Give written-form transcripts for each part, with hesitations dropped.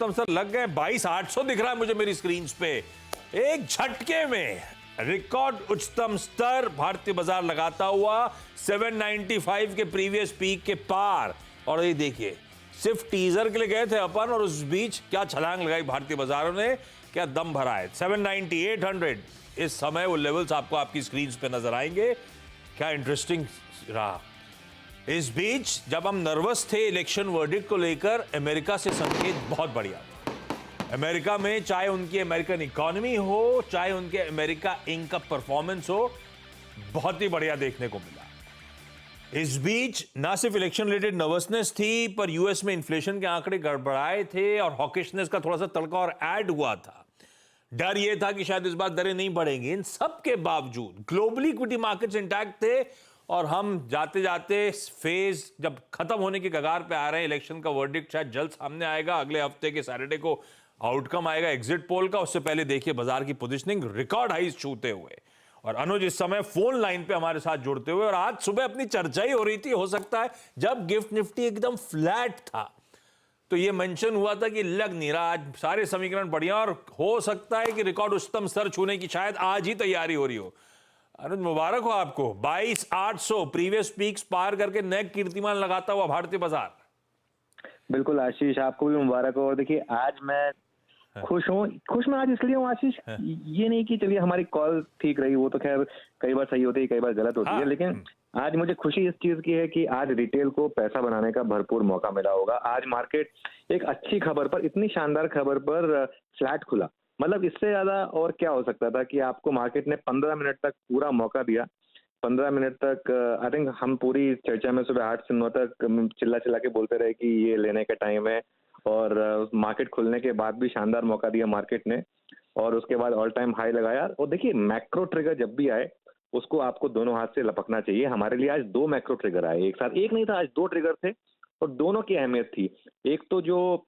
तो सर लग गए 22,800 दिख रहा है मुझे मेरी स्क्रीन पे। एक झटके में रिकॉर्ड उच्चतम स्तर भारतीय बाजार लगाता हुआ 795 के प्रीवियस पीक के पार। और ये देखिए सिर्फ टीजर के लिए गए थे अपन और उस बीच क्या छलांग लगाई भारतीय बाजारों ने, क्या दम भरा है। 790, 800 इस समय वो लेवल्स आपको आपकी स्क्रीन पे नजर आएंगे। क्या इंटरेस्टिंग रहा। इस बीच जब हम नर्वस थे इलेक्शन वर्डिक्ट को लेकर, अमेरिका से संकेत बहुत बढ़िया। अमेरिका में चाहे उनकी अमेरिकन इकोनॉमी हो, चाहे उनके अमेरिका इंक का परफॉर्मेंस हो, बहुत ही बढ़िया देखने को मिला। इस बीच ना सिर्फ इलेक्शन रिलेटेड नर्वसनेस थी, पर यूएस में इन्फ्लेशन के आंकड़े गड़बड़ाए थे और हॉकिशनेस का थोड़ा सा तड़का और ऐड हुआ था। डर यह था कि शायद इस बार दरें नहीं बढ़ेंगी। इन सब के बावजूद ग्लोबली इक्विटी मार्केट्स इंटैक्ट थे और हम जाते जाते फेज जब खत्म होने की कगार पे आ रहे हैं। इलेक्शन का वर्डिक्ट शायद जल्द सामने आएगा, अगले हफ्ते के सैटरडे को आउटकम आएगा एग्जिट पोल का। उससे पहले देखिए बाजार की पोजीशनिंग रिकॉर्ड हाईज छूते हुए। और अनुज इस समय फोन लाइन पे हमारे साथ जुड़ते हुए, और आज सुबह अपनी चर्चा ही हो रही थी, हो सकता है जब गिफ्ट निफ्टी एकदम फ्लैट था तो ये मेंशन हुआ था कि लग नहीं रहा आज सारे समीकरण बढ़िया और हो सकता है कि रिकॉर्ड उच्चतम स्तर छूने की शायद आज ही तैयारी हो रही हो। अनुज मुबारक हो आपको। 22,800 प्रीवियस पीक्स पार करके नए कीर्तिमान लगाता हुआ भारतीय बाजार। बिल्कुल आशीष, आपको भी मुबारक हो। और देखिए आज मैं खुश हूँ। खुश मैं आज इसलिए हूँ आशीष, ये नहीं कि चलिए हमारी कॉल ठीक रही, वो तो खैर कई बार सही होती है कई बार गलत होती है, लेकिन आज मुझे खुशी इस चीज की है कि आज रिटेल को पैसा बनाने का भरपूर मौका मिला होगा। आज मार्केट एक अच्छी खबर पर, इतनी शानदार खबर पर फ्लैट खुला। मतलब इससे ज्यादा और क्या हो सकता था कि आपको मार्केट ने 15 मिनट तक पूरा मौका दिया। 15 मिनट तक आई थिंक हम पूरी चर्चा में सुबह 8 से 9 तक चिल्ला चिल्ला के बोलते रहे कि ये लेने का टाइम है, और मार्केट खुलने के बाद भी शानदार मौका दिया मार्केट ने, और उसके बाद ऑल टाइम हाई लगाया। और देखिए मैक्रो ट्रिगर जब भी आए उसको आपको दोनों हाथ से लपकना चाहिए। हमारे लिए आज 2 मैक्रो ट्रिगर आए एक साथ, एक नहीं था, आज 2 ट्रिगर थे और दोनों की अहमियत थी। एक तो जो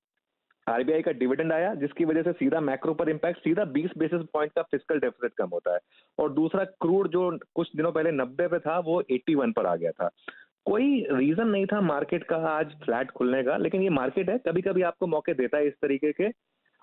आरबीआई का डिविडेंड आया जिसकी वजह से सीधा मैक्रो पर इंपैक्ट, सीधा 20 बेसिस पॉइंट का फिस्कल डेफिसिट कम होता है। और दूसरा क्रूड जो कुछ दिनों पहले 90 पे था वो 81 पर आ गया था। कोई रीजन नहीं था मार्केट का आज फ्लैट खुलने का, लेकिन ये मार्केट है, कभी कभी आपको मौके देता है इस तरीके के।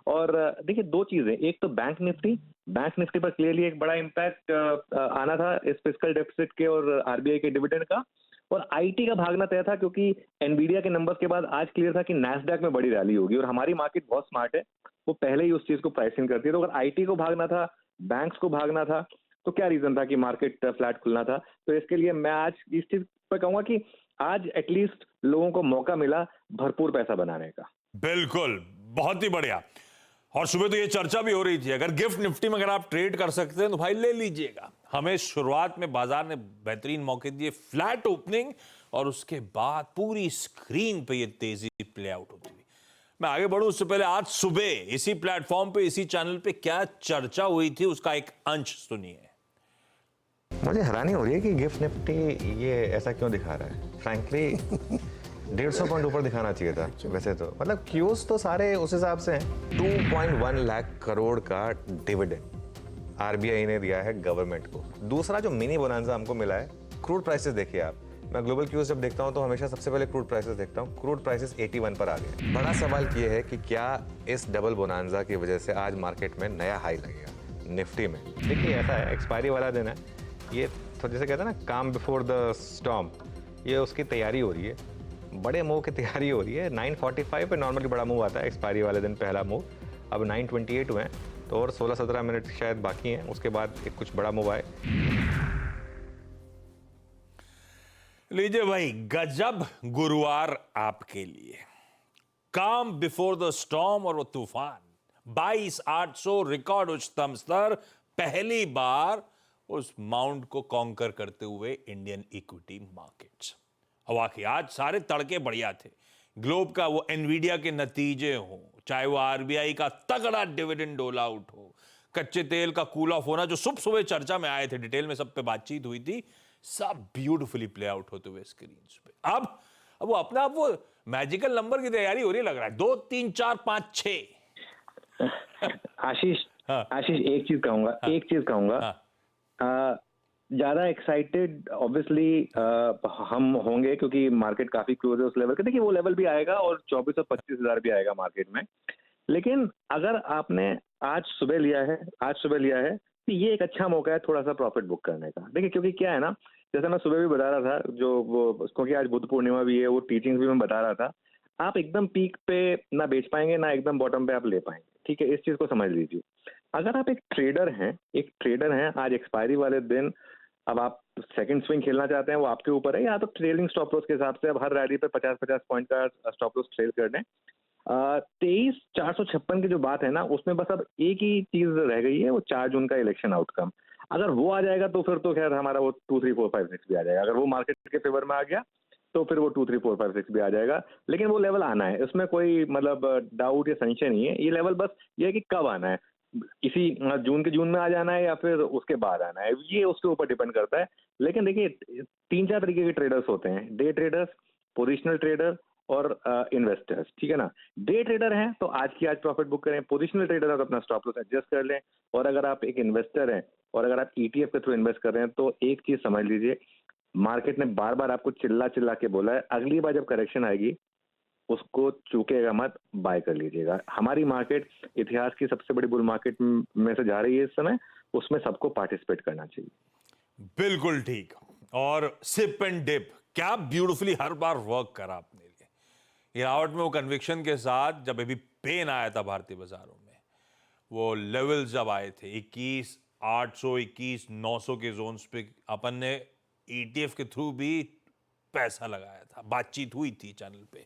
और देखिए 2 चीजें, एक तो बैंक निफ्टी पर क्लियरली एक बड़ा इंपैक्ट आना था इस फिस्कल डेफिसिट के और आरबीआई के डिविडेंड का। और आईटी का भागना तय था क्योंकि एनवीडिया के नंबर्स के बाद आज क्लियर था कि नैस्डैक में बड़ी रैली होगी, और हमारी मार्केट बहुत स्मार्ट है, वो पहले ही उस चीज को प्राइसिंग करती है। तो अगर आईटी को भागना था, बैंक्स को भागना था, तो क्या रीजन था कि मार्केट फ्लैट खुलना था। तो इसके लिए मैं आज इस चीज पर कहूंगा कि आज एटलीस्ट लोगों को मौका मिला भरपूर पैसा बनाने का। बिल्कुल, बहुत ही बढ़िया। और सुबह तो ये चर्चा भी हो रही थी अगर गिफ्ट निफ्टी में अगर आप ट्रेड कर सकते हैं तो भाई ले लीजिएगा। हमें शुरुआत में बाजार ने बेहतरीन मौके दिए, फ्लैट ओपनिंग, और उसके बाद पूरी स्क्रीन पे ये तेजी प्ले आउट होती हुई। मैं आगे बढ़ूं उससे पहले आज सुबह इसी प्लेटफॉर्म पे, इसी चैनल पे क्या चर्चा हुई थी उसका एक अंश सुनिए। मुझे हैरानी हो रही है कि गिफ्ट निफ्टी ये ऐसा क्यों दिखा रहा है। फ्रैंकली 150 पॉइंट ऊपर दिखाना चाहिए था वैसे तो। मतलब क्यूज तो सारे उस हिसाब से हैं। 2.1 लाख करोड़ का डिविडेंड आरबीआई ने दिया है गवर्नमेंट को। दूसरा जो मिनी बोनांजा हमको मिला है, क्रूड प्राइसेस देखिए आप। मैं ग्लोबल क्यूज जब देखता हूं तो हमेशा सबसे पहले क्रूड प्राइसेस देखता हूं। क्रूड प्राइसेस 81 पर आ गए। बड़ा सवाल ये है कि क्या इस डबल बोनांजा की वजह से आज मार्केट में नया हाई लगेगा निफ्टी में। देखिए ऐसा है, एक्सपायरी वाला दिन है ये, तो जैसे कहते हैं ना काम बिफोर द स्टॉर्म, ये उसकी तैयारी हो रही है, बड़े मूव की तैयारी हो रही है। 945 पे नॉर्मली बड़ा मूव आता है एक्सपायरी वाले दिन, पहला मूव। अब 928 हुए हैं तो और 16-17 मिनट शायद बाकी हैं, उसके बाद एक कुछ बड़ा मूव आए। लीजिए भाई, गजब गुरुवार आपके लिए। काम बिफोर द स्टॉर्म और वो तूफान। 22,800 रिकॉर्ड उच्चतम स्तर, पहली बार उस माउंट को कॉन्कर करते हुए इंडियन इक्विटी मार्केट्स। वाकई आज सारे तड़के बढ़िया थे। ग्लोब का वो एनवीडिया के नतीजे हो, चाहे वो आरबीआई का तगड़ा डिविडेंड डोल आउट हो, कच्चे तेल का कूल ऑफ होना जो सुबह सुबह चर्चा में आए थे, डिटेल में सब पे बातचीत हुई थी, सब ब्यूटीफुली प्ले आउट होते हुए स्क्रीन पे। अब वो अपना आप वो मैजिकल नंबर की तैयारी हो रही लग रहा है, 2, 3, 4, 5, 6। आशीष हाँ। आशीष एक चीज कहूंगा, हाँ। ज्यादा एक्साइटेड ऑब्वियसली हम होंगे क्योंकि मार्केट काफी क्लोज है उस लेवल के। देखिए वो लेवल भी आएगा और 24 और 25 हजार भी आएगा मार्केट में, लेकिन अगर आपने आज सुबह लिया है तो ये एक अच्छा मौका है थोड़ा सा प्रॉफिट बुक करने का। देखिए क्योंकि क्या है ना, जैसे मैं सुबह भी बता रहा था, जो वो क्योंकि आज बुद्ध पूर्णिमा भी है, वो टीचिंग्स भी मैं बता रहा था, आप एकदम पीक पे ना बेच पाएंगे ना एकदम बॉटम पे आप ले पाएंगे, ठीक है, इस चीज को समझ लीजिए। अगर आप एक ट्रेडर हैं, आज एक्सपायरी वाले दिन अब आप सेकंड स्विंग खेलना चाहते हैं, वो आपके ऊपर है, या तो ट्रेलिंग स्टॉप लॉस के हिसाब से अब हर रैली पे 50-50 पॉइंट का स्टॉप लॉस ट्रेल कर दें। 23,456 की जो बात है ना, उसमें बस अब एक ही चीज रह गई है, वो 4 जून का इलेक्शन आउटकम। अगर वो आ जाएगा तो फिर तो खैर हमारा वो 2, 3, 4, 5, 6 भी आ जाएगा। अगर वो मार्केट के फेवर में आ गया तो फिर वो 2, 3, 4, 5, 6 भी आ जाएगा। लेकिन वो लेवल आना है, इसमें कोई मतलब डाउट या संशय नहीं है। ये लेवल बस ये है कि कब आना है, इसी जून में आ जाना है या फिर उसके बाद आना है, ये उसके ऊपर डिपेंड करता है। लेकिन देखिए 3-4 तरीके के ट्रेडर्स होते हैं, डे ट्रेडर्स, पोजिशनल ट्रेडर और इन्वेस्टर्स, ठीक है ना। डे ट्रेडर हैं तो आज की आज प्रॉफिट बुक करें, पोजिशनल ट्रेडर है तो अपना स्टॉप लॉस एडजस्ट कर लें, और अगर आप एक इन्वेस्टर हैं और अगर आप ETF के थ्रू इन्वेस्ट कर रहे हैं तो एक चीज समझ लीजिए, मार्केट ने बार बार आपको चिल्ला चिल्ला के बोला है, अगली बार जब करेक्शन आएगी उसको चूकेगा मत, बाय कर लीजिएगा। हमारी मार्केट इतिहास की सबसे बड़ी बुल मार्केट में से जा रही है इस समय, उसमें सबको पार्टिसिपेट करना चाहिए। बिल्कुल ठीक। और सिप एंड डिप क्या ब्यूटीफुली हर बार वर्क करा आपने लिए। गिरावट में वो कन्विक्शन के साथ जब अभी पेन आया था भारतीय बाजारों में, वो लेवल्स जब आए थे 21,800 21,900 के जोन्स पे, अपन ने ETF के थ्रू भी पैसा लगाया था, बातचीत हुई थी चैनल पे।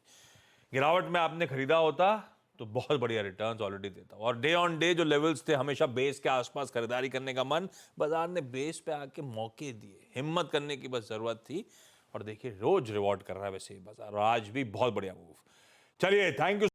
गिरावट में आपने खरीदा होता तो बहुत बढ़िया रिटर्न्स ऑलरेडी देता। और डे ऑन डे जो लेवल्स थे, हमेशा बेस के आसपास खरीदारी करने का मन, बाजार ने बेस पे आके मौके दिए, हिम्मत करने की बस जरूरत थी। और देखिए रोज रिवॉर्ड कर रहा है वैसे ही बाजार, और आज भी बहुत बढ़िया मूव। चलिए, थैंक यू।